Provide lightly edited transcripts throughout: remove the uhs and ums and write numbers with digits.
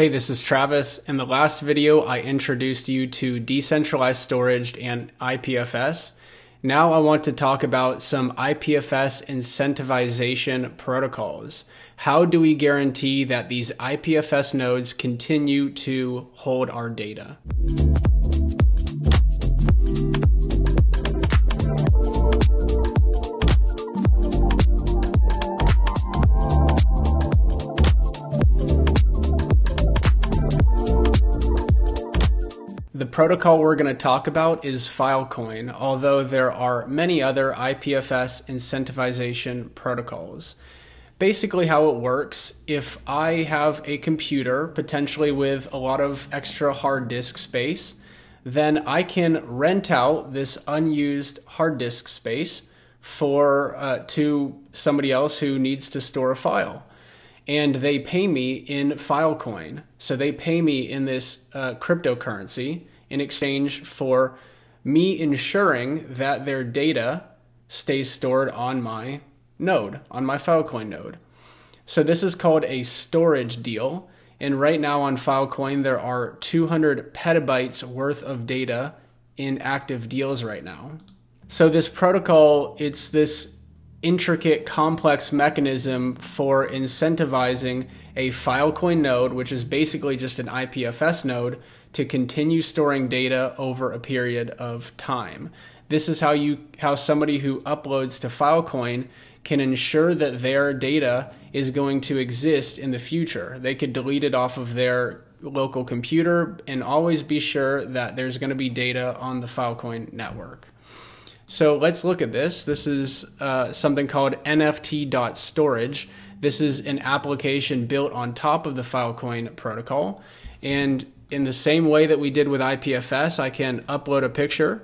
Hey, this is Travis. In the last video, I introduced you to decentralized storage and IPFS. Now I want to talk about some IPFS incentivization protocols. How do we guarantee that these IPFS nodes continue to hold our data? The protocol we're going to talk about is Filecoin, although there are many other IPFS incentivization protocols. Basically how it works, if I have a computer, potentially with a lot of extra hard disk space, then I can rent out this unused hard disk space to somebody else who needs to store a file. And they pay me in Filecoin. So they pay me in this cryptocurrency in exchange for me ensuring that their data stays stored on my node, on my Filecoin node. So this is called a storage deal. And right now on Filecoin, there are 200 petabytes worth of data in active deals right now. So this protocol, it's this intricate, complex mechanism for incentivizing a Filecoin node, which is basically just an IPFS node, to continue storing data over a period of time. This is how somebody who uploads to Filecoin can ensure that their data is going to exist in the future. They could delete it off of their local computer and always be sure that there's going to be data on the Filecoin network. So let's look at this. This is something called nft.storage. This is an application built on top of the Filecoin protocol. And in the same way that we did with IPFS, I can upload a picture.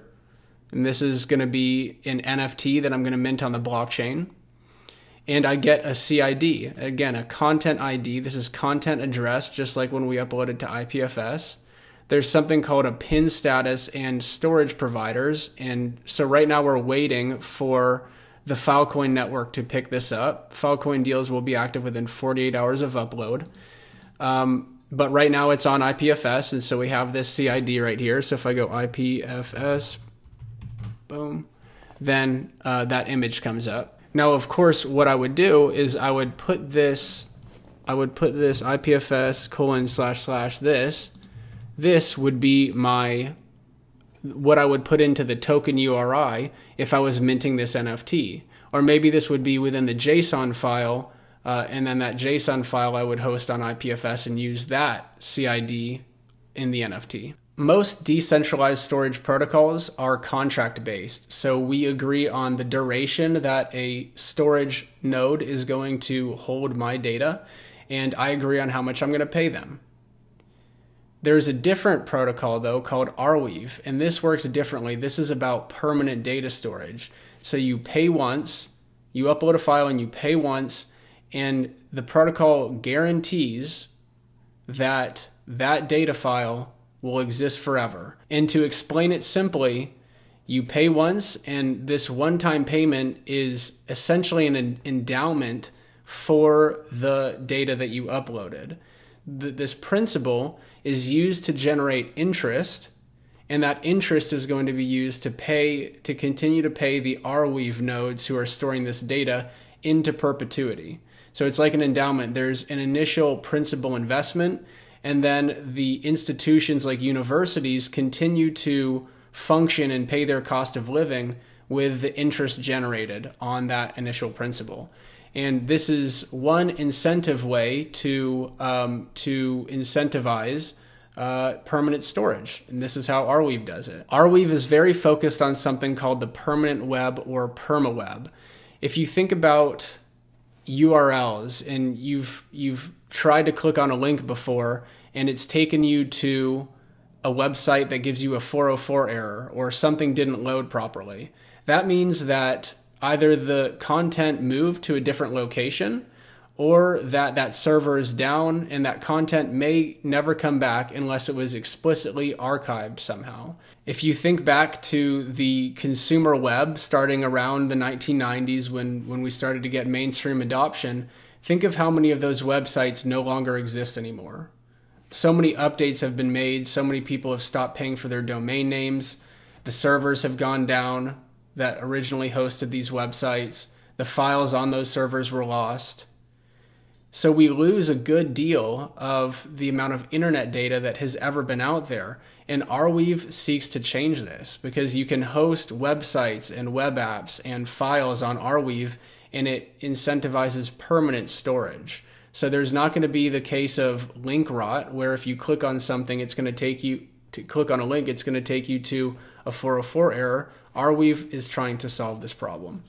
And this is going to be an NFT that I'm going to mint on the blockchain. And I get a CID, again, a content ID. This is content address, just like when we uploaded to IPFS. There's something called a pin status and storage providers. And so right now we're waiting for the Filecoin network to pick this up. Filecoin deals will be active within 48 hours of upload. But right now it's on IPFS. And so we have this CID right here. So if I go IPFS, boom, then that image comes up. Now, of course, what I would do is I would put this IPFS : this. This would be what I would put into the token URI if I was minting this NFT. Or maybe this would be within the JSON file, and then that JSON file I would host on IPFS and use that CID in the NFT. Most decentralized storage protocols are contract-based, so we agree on the duration that a storage node is going to hold my data, and I agree on how much I'm going to pay them. There's a different protocol, though, called Rweave, and this works differently. This is about permanent data storage. So you pay once, you upload a file and you pay once, and the protocol guarantees that that data file will exist forever. And to explain it simply, you pay once, and this one-time payment is essentially an endowment for the data that you uploaded. This principle is used to generate interest, and that interest is going to be used to continue to pay the Rweave nodes who are storing this data into perpetuity. So it's like an endowment. There's an initial principal investment, and then the institutions like universities continue to function and pay their cost of living with the interest generated on that initial principal. And this is one incentive way to incentivize permanent storage. And this is how Rweave does it. Rweave is very focused on something called the permanent web or permaweb. If you think about URLs and you've tried to click on a link before and it's taken you to a website that gives you a 404 error or something didn't load properly, that means that either the content moved to a different location or that server is down and that content may never come back unless it was explicitly archived somehow. If you think back to the consumer web starting around the 1990s when we started to get mainstream adoption, think of how many of those websites no longer exist anymore. So many updates have been made. So many people have stopped paying for their domain names. The servers have gone down that originally hosted these websites. The files on those servers were lost. So we lose a good deal of the amount of internet data that has ever been out there. And Rweave seeks to change this because you can host websites and web apps and files on Rweave, and it incentivizes permanent storage. So there's not going to be the case of link rot where if you click on something, it's going to take you to click on a link, it's going to take you to a 404 error. Rweave is trying to solve this problem.